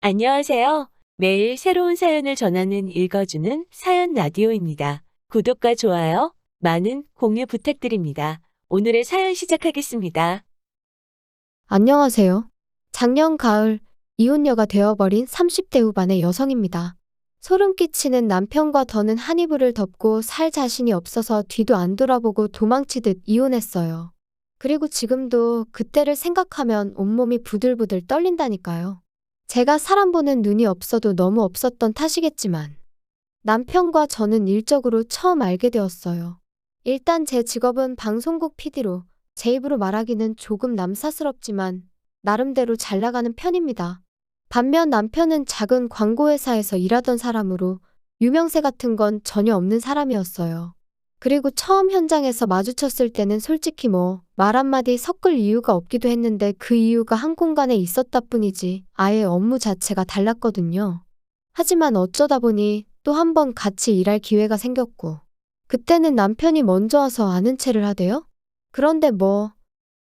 안녕하세요. 매일 새로운 사연을 전하는 읽어주는 사연 라디오입니다. 구독과 좋아요, 많은 공유 부탁드립니다. 오늘의 사연 시작하겠습니다. 안녕하세요. 작년 가을 이혼녀가 되어버린 30대 후반의 여성입니다. 소름 끼치는 남편과 더는 한 이불을 덮고 살 자신이 없어서 뒤도 안 돌아보고 도망치듯 이혼했어요. 그리고 지금도 그때를 생각하면 온몸이 부들부들 떨린다니까요. 제가 사람 보는 눈이 없어도 너무 없었던 탓이겠지만 남편과 저는 일적으로 처음 알게 되었어요. 일단 제 직업은 방송국 PD로 제 입으로 말하기는 조금 남사스럽지만 나름대로 잘 나가는 편입니다. 반면 남편은 작은 광고회사에서 일하던 사람으로 유명세 같은 건 전혀 없는 사람이었어요. 그리고 처음 현장에서 마주쳤을 때는 솔직히 말 한마디 섞을 이유가 없기도 했는데 그 이유가 한 공간에 있었다 뿐이지 아예 업무 자체가 달랐거든요. 하지만 어쩌다 보니 또 한 번 같이 일할 기회가 생겼고 그때는 남편이 먼저 와서 아는 체를 하대요? 그런데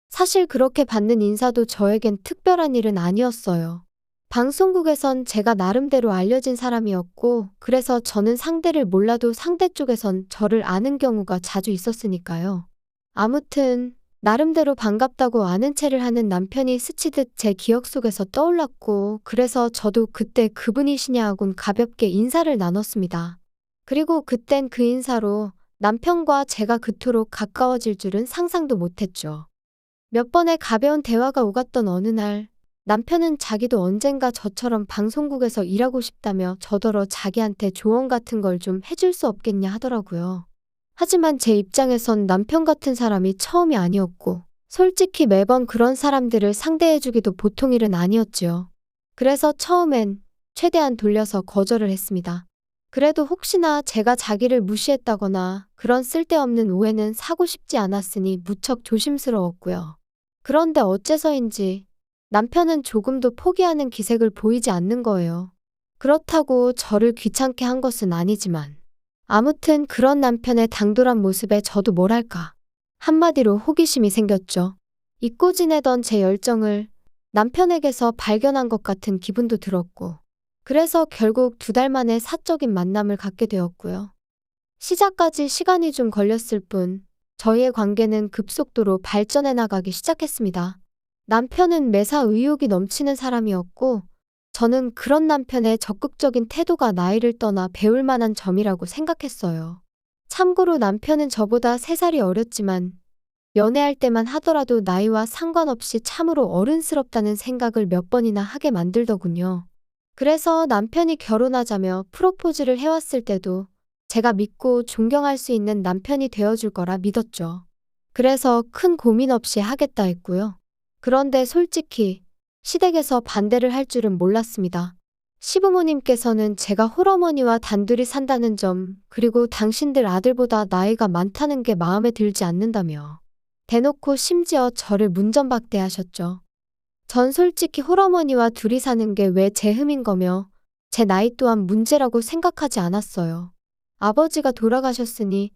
사실 그렇게 받는 인사도 저에겐 특별한 일은 아니었어요. 방송국에선 제가 나름대로 알려진 사람이었고, 그래서 저는 상대를 몰라도 상대 쪽에선 저를 아는 경우가 자주 있었으니까요. 아무튼, 나름대로 반갑다고 아는 체를 하는 남편이 스치듯 제 기억 속에서 떠올랐고, 그래서 저도 그때 그분이시냐 하곤 가볍게 인사를 나눴습니다. 그리고 그땐 그 인사로 남편과 제가 그토록 가까워질 줄은 상상도 못했죠. 몇 번의 가벼운 대화가 오갔던 어느 날, 남편은 자기도 언젠가 저처럼 방송국에서 일하고 싶다며 저더러 자기한테 조언 같은 걸 좀 해줄 수 없겠냐 하더라고요. 하지만 제 입장에선 남편 같은 사람이 처음이 아니었고, 솔직히 매번 그런 사람들을 상대해주기도 보통 일은 아니었지요. 그래서 처음엔 최대한 돌려서 거절을 했습니다. 그래도 혹시나 제가 자기를 무시했다거나 그런 쓸데없는 오해는 사고 싶지 않았으니 무척 조심스러웠고요. 그런데 어째서인지 남편은 조금도 포기하는 기색을 보이지 않는 거예요. 그렇다고 저를 귀찮게 한 것은 아니지만 아무튼 그런 남편의 당돌한 모습에 저도 뭐랄까 한마디로 호기심이 생겼죠. 잊고 지내던 제 열정을 남편에게서 발견한 것 같은 기분도 들었고 그래서 결국 2달 만에 사적인 만남을 갖게 되었고요. 시작까지 시간이 좀 걸렸을 뿐 저희의 관계는 급속도로 발전해 나가기 시작했습니다. 남편은 매사 의욕이 넘치는 사람이었고 저는 그런 남편의 적극적인 태도가 나이를 떠나 배울 만한 점이라고 생각했어요. 참고로 남편은 저보다 3살이 어렸지만 연애할 때만 하더라도 나이와 상관없이 참으로 어른스럽다는 생각을 몇 번이나 하게 만들더군요. 그래서 남편이 결혼하자며 프로포즈를 해왔을 때도 제가 믿고 존경할 수 있는 남편이 되어줄 거라 믿었죠. 그래서 큰 고민 없이 하겠다 했고요. 그런데 솔직히 시댁에서 반대를 할 줄은 몰랐습니다. 시부모님께서는 제가 홀어머니와 단둘이 산다는 점, 그리고 당신들 아들보다 나이가 많다는 게 마음에 들지 않는다며 대놓고 심지어 저를 문전박대하셨죠. 전 솔직히 홀어머니와 둘이 사는 게 왜 제 흠인 거며 제 나이 또한 문제라고 생각하지 않았어요. 아버지가 돌아가셨으니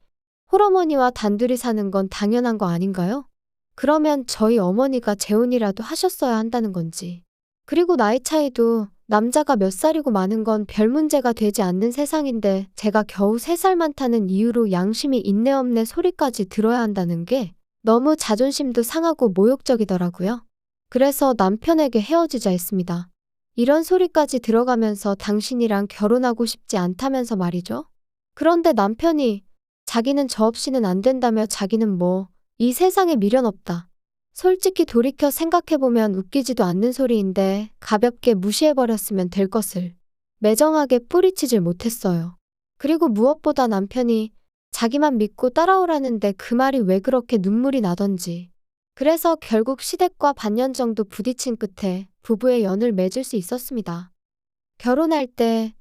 홀어머니와 단둘이 사는 건 당연한 거 아닌가요? 그러면 저희 어머니가 재혼이라도 하셨어야 한다는 건지. 그리고 나이 차이도 남자가 몇 살이고 많은 건 별 문제가 되지 않는 세상인데 제가 겨우 3살 많다는 이유로 양심이 있네 없네 소리까지 들어야 한다는 게 너무 자존심도 상하고 모욕적이더라고요. 그래서 남편에게 헤어지자 했습니다. 이런 소리까지 들어가면서 당신이랑 결혼하고 싶지 않다면서 말이죠. 그런데 남편이 자기는 저 없이는 안 된다며 자기는 이 세상에 미련 없다. 솔직히 돌이켜 생각해보면 웃기지도 않는 소리인데 가볍게 무시해버렸으면 될 것을 매정하게 뿌리치질 못했어요. 그리고 무엇보다 남편이 자기만 믿고 따라오라는데 그 말이 왜 그렇게 눈물이 나던지. 그래서 결국 시댁과 반년 정도 부딪힌 끝에 부부의 연을 맺을 수 있었습니다. 결혼할 때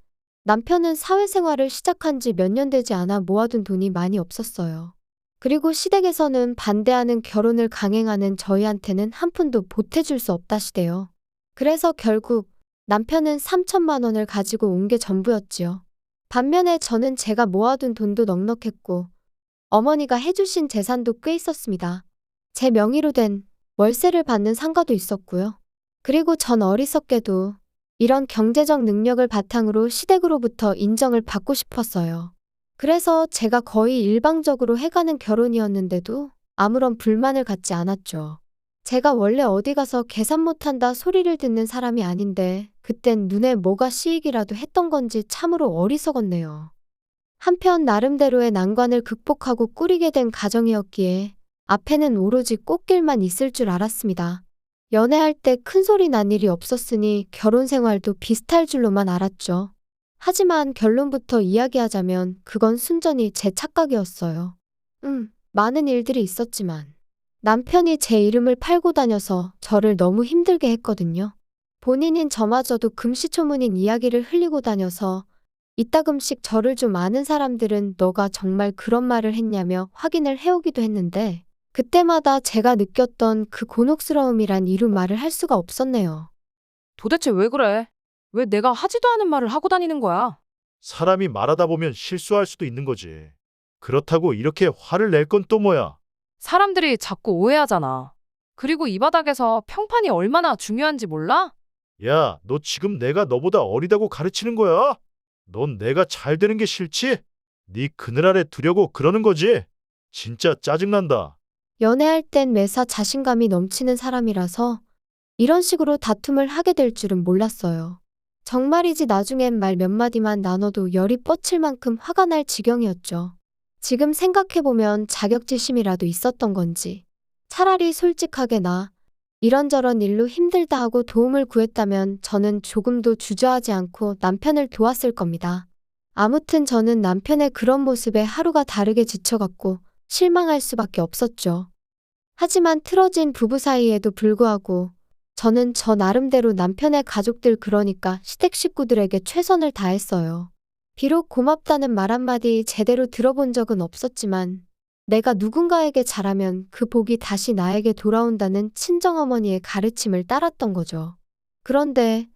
남편은 사회생활을 시작한 지 몇 년 되지 않아 모아둔 돈이 많이 없었어요. 그리고 시댁에서는 반대하는 결혼을 강행하는 저희한테는 한 푼도 보태줄 수 없다시대요. 그래서 결국 남편은 3천만 원을 가지고 온 게 전부였지요. 반면에 저는 제가 모아둔 돈도 넉넉했고 어머니가 해주신 재산도 꽤 있었습니다. 제 명의로 된 월세를 받는 상가도 있었고요. 그리고 전 어리석게도 이런 경제적 능력을 바탕으로 시댁으로부터 인정을 받고 싶었어요. 그래서 제가 거의 일방적으로 해가는 결혼이었는데도 아무런 불만을 갖지 않았죠. 제가 원래 어디 가서 계산 못한다 소리를 듣는 사람이 아닌데 그땐 눈에 뭐가 씌이기라도 했던 건지 참으로 어리석었네요. 한편 나름대로의 난관을 극복하고 꾸리게 된 가정이었기에 앞에는 오로지 꽃길만 있을 줄 알았습니다. 연애할 때 큰 소리 난 일이 없었으니 결혼 생활도 비슷할 줄로만 알았죠. 하지만 결론부터 이야기하자면 그건 순전히 제 착각이었어요. 많은 일들이 있었지만 남편이 제 이름을 팔고 다녀서 저를 너무 힘들게 했거든요. 본인인 저마저도 금시초문인 이야기를 흘리고 다녀서 이따금씩 저를 좀 아는 사람들은 너가 정말 그런 말을 했냐며 확인을 해오기도 했는데 그때마다 제가 느꼈던 그 곤혹스러움이란 이루 말을 할 수가 없었네요. 도대체 왜 그래? 왜 내가 하지도 않은 말을 하고 다니는 거야? 사람이 말하다 보면 실수할 수도 있는 거지. 그렇다고 이렇게 화를 낼 건 또 뭐야? 사람들이 자꾸 오해하잖아. 그리고 이 바닥에서 평판이 얼마나 중요한지 몰라? 야, 너 지금 내가 너보다 어리다고 가르치는 거야? 넌 내가 잘 되는 게 싫지? 네 그늘 아래 두려고 그러는 거지? 진짜 짜증난다. 연애할 땐 매사 자신감이 넘치는 사람이라서 이런 식으로 다툼을 하게 될 줄은 몰랐어요. 정말이지 나중엔 말 몇 마디만 나눠도 열이 뻗칠 만큼 화가 날 지경이었죠. 지금 생각해보면 자격지심이라도 있었던 건지 차라리 솔직하게 나 이런저런 일로 힘들다 하고 도움을 구했다면 저는 조금도 주저하지 않고 남편을 도왔을 겁니다. 아무튼 저는 남편의 그런 모습에 하루가 다르게 지쳐갔고 실망할 수밖에 없었죠. 하지만 틀어진 부부 사이에도 불구하고 저는 저 나름대로 남편의 가족들 그러니까 시댁 식구들에게 최선을 다했어요. 비록 고맙다는 말 한마디 제대로 들어본 적은 없었지만 내가 누군가에게 잘하면 그 복이 다시 나에게 돌아온다는 친정어머니의 가르침을 따랐던 거죠. 그런데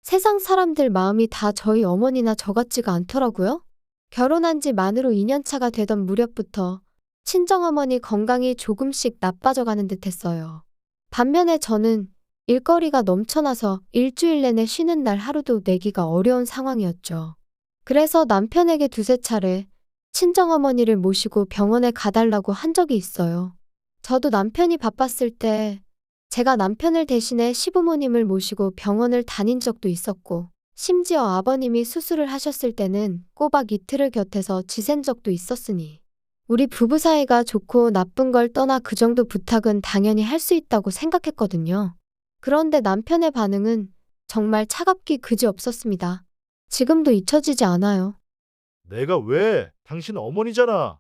세상 사람들 마음이 다 저희 어머니나 저 같지가 않더라고요. 결혼한 지 만으로 2년 차가 되던 무렵부터 친정어머니 건강이 조금씩 나빠져가는 듯했어요. 반면에 저는 일거리가 넘쳐나서 일주일 내내 쉬는 날 하루도 내기가 어려운 상황이었죠. 그래서 남편에게 두세 차례 친정어머니를 모시고 병원에 가달라고 한 적이 있어요. 저도 남편이 바빴을 때 제가 남편을 대신해 시부모님을 모시고 병원을 다닌 적도 있었고 심지어 아버님이 수술을 하셨을 때는 꼬박 이틀을 곁에서 지샌 적도 있었으니 우리 부부 사이가 좋고 나쁜 걸 떠나 그 정도 부탁은 당연히 할 수 있다고 생각했거든요. 그런데 남편의 반응은 정말 차갑기 그지없었습니다. 지금도 잊혀지지 않아요. 내가 왜? 당신 어머니잖아.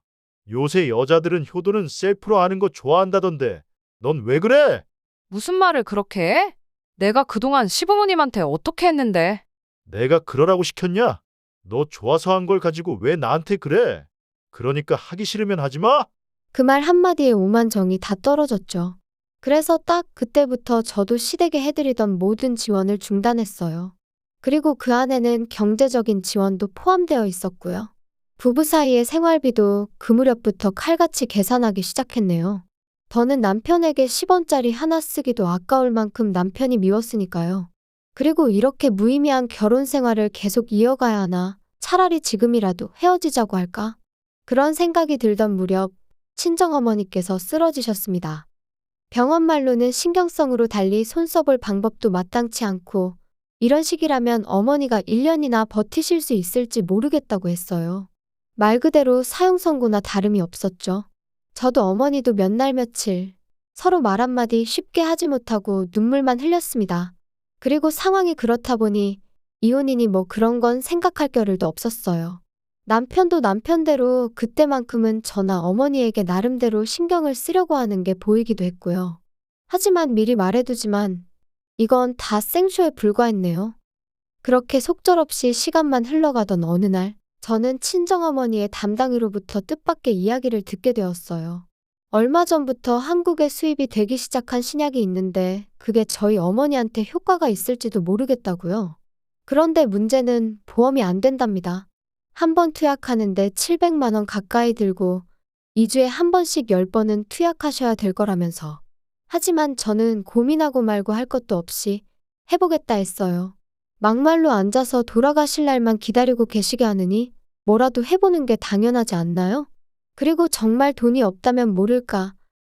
요새 여자들은 효도는 셀프로 하는 거 좋아한다던데. 넌 왜 그래? 무슨 말을 그렇게 해? 내가 그동안 시부모님한테 어떻게 했는데? 내가 그러라고 시켰냐? 너 좋아서 한 걸 가지고 왜 나한테 그래? 그러니까 하기 싫으면 하지 마? 그 말 한마디에 오만 정이 다 떨어졌죠. 그래서 딱 그때부터 저도 시댁에 해드리던 모든 지원을 중단했어요. 그리고 그 안에는 경제적인 지원도 포함되어 있었고요. 부부 사이의 생활비도 그 무렵부터 칼같이 계산하기 시작했네요. 더는 남편에게 10원짜리 하나 쓰기도 아까울 만큼 남편이 미웠으니까요. 그리고 이렇게 무의미한 결혼 생활을 계속 이어가야 하나 차라리 지금이라도 헤어지자고 할까? 그런 생각이 들던 무렵 친정어머니께서 쓰러지셨습니다. 병원 말로는 신경성으로 달리 손 써볼 방법도 마땅치 않고 이런 식이라면 어머니가 1년이나 버티실 수 있을지 모르겠다고 했어요. 말 그대로 사형 선고나 다름이 없었죠. 저도 어머니도 몇 날 며칠 서로 말 한마디 쉽게 하지 못하고 눈물만 흘렸습니다. 그리고 상황이 그렇다 보니 이혼이니 뭐 그런 건 생각할 겨를도 없었어요. 남편도 남편대로 그때만큼은 저나 어머니에게 나름대로 신경을 쓰려고 하는 게 보이기도 했고요. 하지만 미리 말해두지만 이건 다 생쇼에 불과했네요. 그렇게 속절없이 시간만 흘러가던 어느 날 저는 친정어머니의 담당이로부터 뜻밖의 이야기를 듣게 되었어요. 얼마 전부터 한국에 수입이 되기 시작한 신약이 있는데 그게 저희 어머니한테 효과가 있을지도 모르겠다고요. 그런데 문제는 보험이 안 된답니다. 한 번 투약하는데 700만 원 가까이 들고 2주에 한 번씩 10번은 투약하셔야 될 거라면서. 하지만 저는 고민하고 말고 할 것도 없이 해보겠다 했어요. 막말로 앉아서 돌아가실 날만 기다리고 계시게 하느니 뭐라도 해보는 게 당연하지 않나요? 그리고 정말 돈이 없다면 모를까.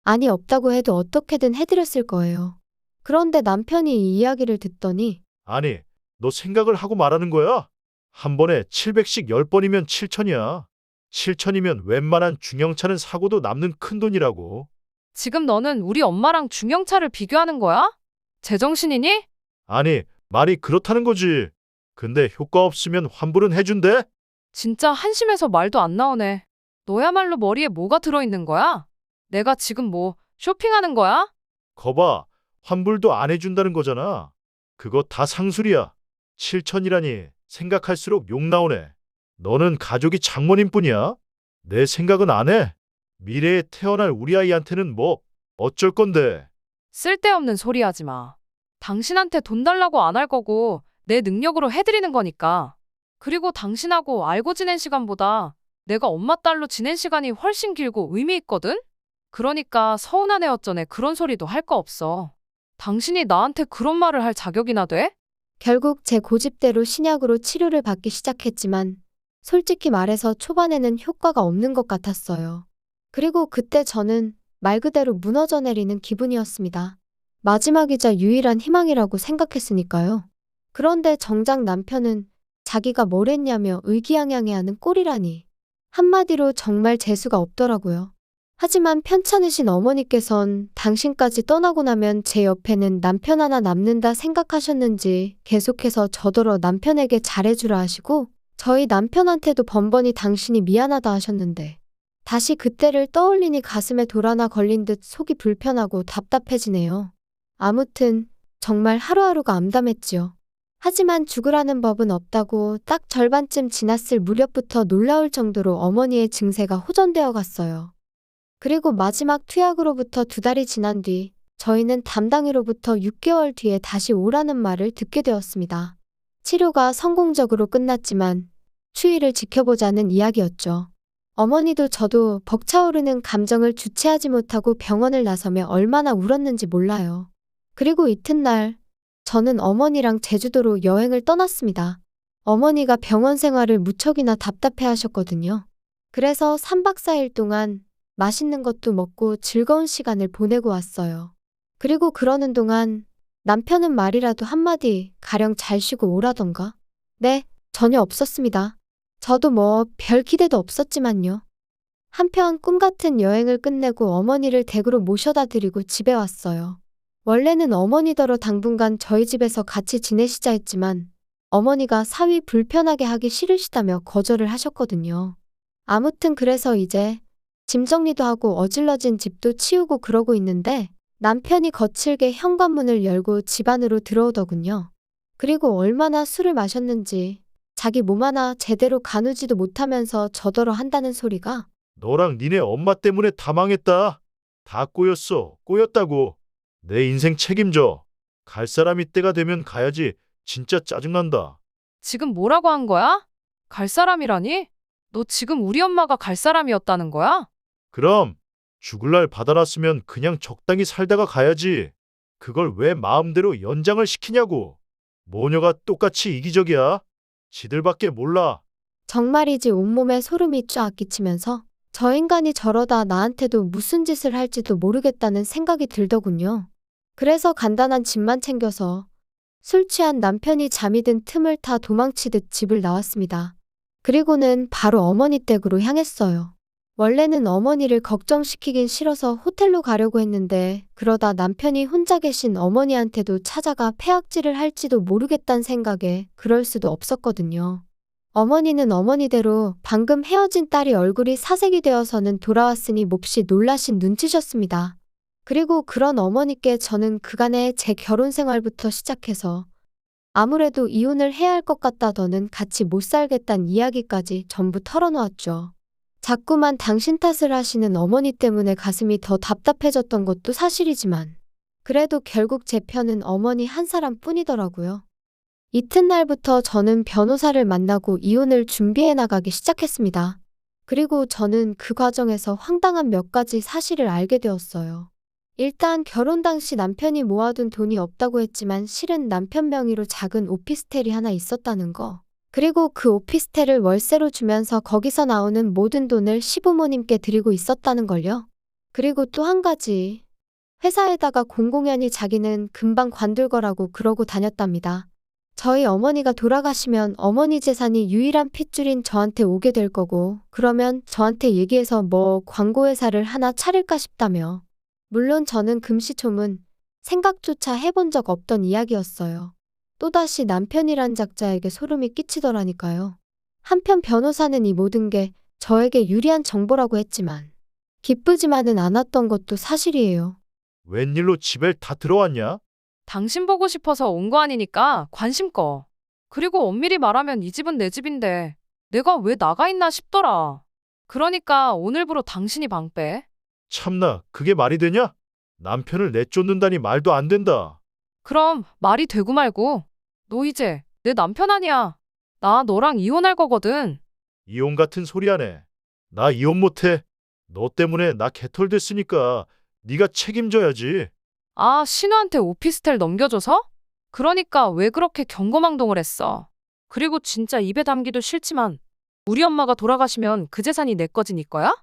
아니 없다고 해도 어떻게든 해드렸을 거예요. 그런데 남편이 이 이야기를 듣더니 아니, 너 생각을 하고 말하는 거야? 한 번에 700씩 10번이면 7천이야. 7천이면 웬만한 중형차는 사고도 남는 큰돈이라고. 지금 너는 우리 엄마랑 중형차를 비교하는 거야? 제정신이니? 아니, 말이 그렇다는 거지. 근데 효과 없으면 환불은 해준대? 진짜 한심해서 말도 안 나오네. 너야말로 머리에 뭐가 들어있는 거야? 내가 지금 뭐 쇼핑하는 거야? 거봐, 환불도 안 해준다는 거잖아. 그거 다 상술이야. 7천이라니 생각할수록 욕 나오네. 너는 가족이 장모님 뿐이야? 내 생각은 안 해. 미래에 태어날 우리 아이한테는 뭐 어쩔 건데. 쓸데없는 소리 하지 마. 당신한테 돈 달라고 안 할 거고 내 능력으로 해드리는 거니까. 그리고 당신하고 알고 지낸 시간보다 내가 엄마 딸로 지낸 시간이 훨씬 길고 의미 있거든? 그러니까 서운한 애 어쩌네 그런 소리도 할 거 없어. 당신이 나한테 그런 말을 할 자격이나 돼? 결국 제 고집대로 신약으로 치료를 받기 시작했지만 솔직히 말해서 초반에는 효과가 없는 것 같았어요. 그리고 그때 저는 말 그대로 무너져 내리는 기분이었습니다. 마지막이자 유일한 희망이라고 생각했으니까요. 그런데 정작 남편은 자기가 뭘 했냐며 의기양양해하는 꼴이라니. 한마디로 정말 재수가 없더라고요. 하지만 편찮으신 어머니께선 당신까지 떠나고 나면 제 옆에는 남편 하나 남는다 생각하셨는지 계속해서 저더러 남편에게 잘해주라 하시고 저희 남편한테도 번번이 당신이 미안하다 하셨는데 다시 그때를 떠올리니 가슴에 돌 하나 걸린 듯 속이 불편하고 답답해지네요. 아무튼 정말 하루하루가 암담했지요. 하지만 죽으라는 법은 없다고 딱 절반쯤 지났을 무렵부터 놀라울 정도로 어머니의 증세가 호전되어 갔어요. 그리고 마지막 투약으로부터 2달이 지난 뒤 저희는 담당이로부터 6개월 뒤에 다시 오라는 말을 듣게 되었습니다. 치료가 성공적으로 끝났지만 추이를 지켜보자는 이야기였죠. 어머니도 저도 벅차오르는 감정을 주체하지 못하고 병원을 나서며 얼마나 울었는지 몰라요. 그리고 이튿날 저는 어머니랑 제주도로 여행을 떠났습니다. 어머니가 병원 생활을 무척이나 답답해 하셨거든요. 그래서 3박 4일 동안 맛있는 것도 먹고 즐거운 시간을 보내고 왔어요. 그리고 그러는 동안 남편은 말이라도 한마디 가령 잘 쉬고 오라던가? 네, 전혀 없었습니다. 저도 뭐 별 기대도 없었지만요. 한편 꿈같은 여행을 끝내고 어머니를 댁으로 모셔다 드리고 집에 왔어요. 원래는 어머니더러 당분간 저희 집에서 같이 지내시자 했지만 어머니가 사위 불편하게 하기 싫으시다며 거절을 하셨거든요. 아무튼 그래서 이제 짐 정리도 하고 어질러진 집도 치우고 그러고 있는데 남편이 거칠게 현관문을 열고 집 안으로 들어오더군요. 그리고 얼마나 술을 마셨는지 자기 몸 하나 제대로 가누지도 못하면서 저더러 한다는 소리가 너랑 니네 엄마 때문에 다 망했다. 다 꼬였어. 꼬였다고. 내 인생 책임져. 갈 사람이 때가 되면 가야지. 진짜 짜증난다. 지금 뭐라고 한 거야? 갈 사람이라니? 너 지금 우리 엄마가 갈 사람이었다는 거야? 그럼 죽을 날 받아놨으면 그냥 적당히 살다가 가야지. 그걸 왜 마음대로 연장을 시키냐고. 모녀가 똑같이 이기적이야. 지들밖에 몰라. 정말이지 온몸에 소름이 쫙 끼치면서 저 인간이 저러다 나한테도 무슨 짓을 할지도 모르겠다는 생각이 들더군요. 그래서 간단한 짐만 챙겨서 술 취한 남편이 잠이 든 틈을 타 도망치듯 집을 나왔습니다. 그리고는 바로 어머니 댁으로 향했어요. 원래는 어머니를 걱정시키긴 싫어서 호텔로 가려고 했는데 그러다 남편이 혼자 계신 어머니한테도 찾아가 패악질을 할지도 모르겠다는 생각에 그럴 수도 없었거든요. 어머니는 어머니대로 방금 헤어진 딸이 얼굴이 사색이 되어서는 돌아왔으니 몹시 놀라신 눈치셨습니다. 그리고 그런 어머니께 저는 그간의 제 결혼 생활부터 시작해서 아무래도 이혼을 해야 할 것 같다더는 같이 못 살겠다는 이야기까지 전부 털어놓았죠. 자꾸만 당신 탓을 하시는 어머니 때문에 가슴이 더 답답해졌던 것도 사실이지만 그래도 결국 제 편은 어머니 한 사람뿐이더라고요. 이튿날부터 저는 변호사를 만나고 이혼을 준비해 나가기 시작했습니다. 그리고 저는 그 과정에서 황당한 몇 가지 사실을 알게 되었어요. 일단 결혼 당시 남편이 모아둔 돈이 없다고 했지만 실은 남편 명의로 작은 오피스텔이 하나 있었다는 거. 그리고 그 오피스텔을 월세로 주면서 거기서 나오는 모든 돈을 시부모님께 드리고 있었다는 걸요. 그리고 또 한 가지. 회사에다가 공공연히 자기는 금방 관둘 거라고 그러고 다녔답니다. 저희 어머니가 돌아가시면 어머니 재산이 유일한 핏줄인 저한테 오게 될 거고, 그러면 저한테 얘기해서 뭐 광고회사를 하나 차릴까 싶다며. 물론 저는 금시초문, 생각조차 해본 적 없던 이야기였어요. 또다시 남편이란 작자에게 소름이 끼치더라니까요. 한편 변호사는 이 모든 게 저에게 유리한 정보라고 했지만 기쁘지만은 않았던 것도 사실이에요. 웬일로 집에 다 들어왔냐? 당신 보고 싶어서 온 거 아니니까 관심 꺼. 그리고 엄밀히 말하면 이 집은 내 집인데 내가 왜 나가 있나 싶더라. 그러니까 오늘부로 당신이 방 빼. 참나, 그게 말이 되냐? 남편을 내쫓는다니 말도 안 된다. 그럼 말이 되고 말고. 너 이제 내 남편 아니야. 나 너랑 이혼할 거거든. 이혼 같은 소리 하네. 나 이혼 못해. 너 때문에 나 개털됐으니까 네가 책임져야지. 아, 신우한테 오피스텔 넘겨줘서? 그러니까 왜 그렇게 경거망동을 했어? 그리고 진짜 입에 담기도 싫지만 우리 엄마가 돌아가시면 그 재산이 내 거지 네 거야?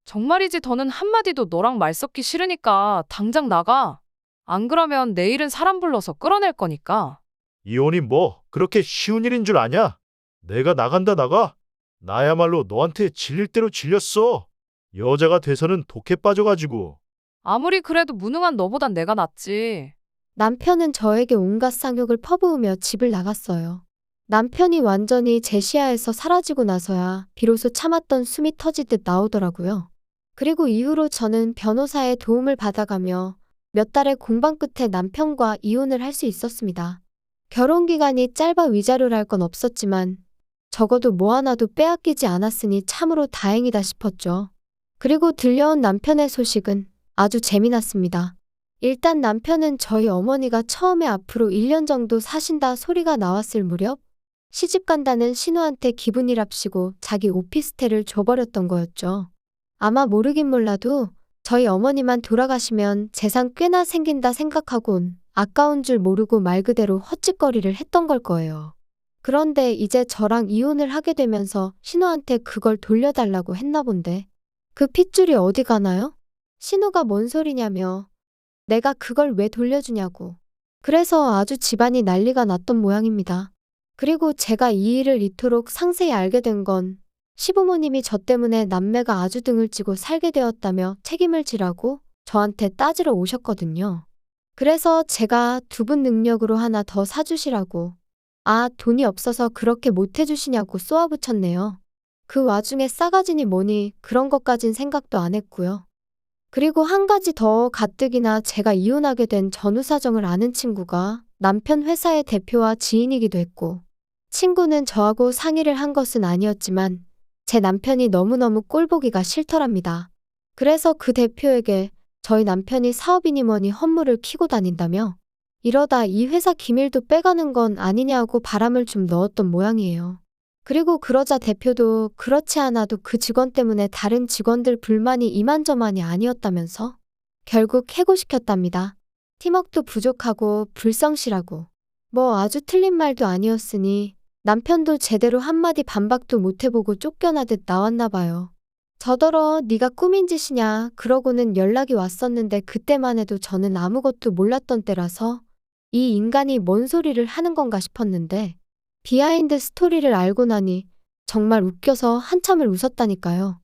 정말이지 더는 한마디도 너랑 말 섞기 싫으니까 당장 나가. 안 그러면 내일은 사람 불러서 끌어낼 거니까. 이혼이 뭐 그렇게 쉬운 일인 줄 아냐? 내가 나간다 나가. 나야말로 너한테 질릴 대로 질렸어. 여자가 돼서는 독해 빠져가지고. 아무리 그래도 무능한 너보단 내가 낫지. 남편은 저에게 온갖 쌍욕을 퍼부으며 집을 나갔어요. 남편이 완전히 제 시야에서 사라지고 나서야 비로소 참았던 숨이 터지듯 나오더라고요. 그리고 이후로 저는 변호사의 도움을 받아가며 몇 달의 공방 끝에 남편과 이혼을 할 수 있었습니다. 결혼 기간이 짧아 위자료랄 건 없었지만 적어도 뭐 하나도 빼앗기지 않았으니 참으로 다행이다 싶었죠. 그리고 들려온 남편의 소식은 아주 재미났습니다. 일단 남편은 저희 어머니가 처음에 앞으로 1년 정도 사신다 소리가 나왔을 무렵 시집 간다는 신우한테 기분이랍시고 자기 오피스텔을 줘버렸던 거였죠. 아마 모르긴 몰라도 저희 어머니만 돌아가시면 재산 꽤나 생긴다 생각하곤 아까운 줄 모르고 말 그대로 헛짓거리를 했던 걸 거예요. 그런데 이제 저랑 이혼을 하게 되면서 신우한테 그걸 돌려달라고 했나 본데 그 핏줄이 어디 가나요? 신우가 뭔 소리냐며 내가 그걸 왜 돌려주냐고. 그래서 아주 집안이 난리가 났던 모양입니다. 그리고 제가 이 일을 이토록 상세히 알게 된 건 시부모님이 저 때문에 남매가 아주 등을 찌고 살게 되었다며 책임을 지라고 저한테 따지러 오셨거든요. 그래서 제가 두 분 능력으로 하나 더 사주시라고. 아, 돈이 없어서 그렇게 못해주시냐고 쏘아붙였네요. 그 와중에 싸가지니 뭐니 그런 것까진 생각도 안 했고요. 그리고 한 가지 더 가뜩이나 제가 이혼하게 된 전후 사정을 아는 친구가 남편 회사의 대표와 지인이기도 했고, 친구는 저하고 상의를 한 것은 아니었지만 제 남편이 너무너무 꼴보기가 싫더랍니다. 그래서 그 대표에게 저희 남편이 사업이니 뭐니 헛물을 키고 다닌다며 이러다 이 회사 기밀도 빼가는 건 아니냐고 바람을 좀 넣었던 모양이에요. 그리고 그러자 대표도 그렇지 않아도 그 직원 때문에 다른 직원들 불만이 이만저만이 아니었다면서 결국 해고시켰답니다. 팀워크도 부족하고 불성실하고 뭐 아주 틀린 말도 아니었으니 남편도 제대로 한마디 반박도 못해보고 쫓겨나듯 나왔나 봐요. 저더러 네가 꾸민 짓이냐 그러고는 연락이 왔었는데 그때만 해도 저는 아무것도 몰랐던 때라서 이 인간이 뭔 소리를 하는 건가 싶었는데 비하인드 스토리를 알고 나니 정말 웃겨서 한참을 웃었다니까요.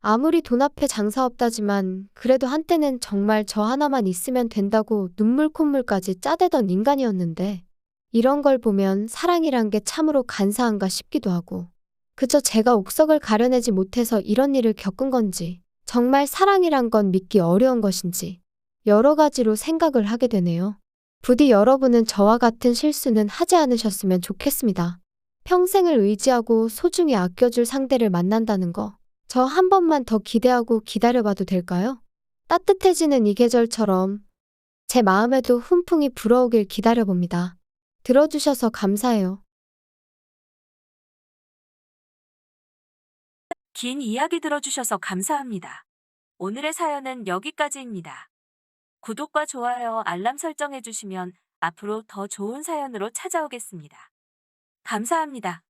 아무리 돈 앞에 장사 없다지만 그래도 한때는 정말 저 하나만 있으면 된다고 눈물 콧물까지 짜대던 인간이었는데 이런 걸 보면 사랑이란 게 참으로 간사한가 싶기도 하고 그저 제가 옥석을 가려내지 못해서 이런 일을 겪은 건지 정말 사랑이란 건 믿기 어려운 것인지 여러 가지로 생각을 하게 되네요. 부디 여러분은 저와 같은 실수는 하지 않으셨으면 좋겠습니다. 평생을 의지하고 소중히 아껴줄 상대를 만난다는 거 저 한 번만 더 기대하고 기다려봐도 될까요? 따뜻해지는 이 계절처럼 제 마음에도 훈풍이 불어오길 기다려봅니다. 들어주셔서 감사해요. 긴 이야기 들어주셔서 감사합니다. 오늘의 사연은 여기까지입니다. 구독과 좋아요, 알람 설정해 주시면 앞으로 더 좋은 사연으로 찾아오겠습니다. 감사합니다.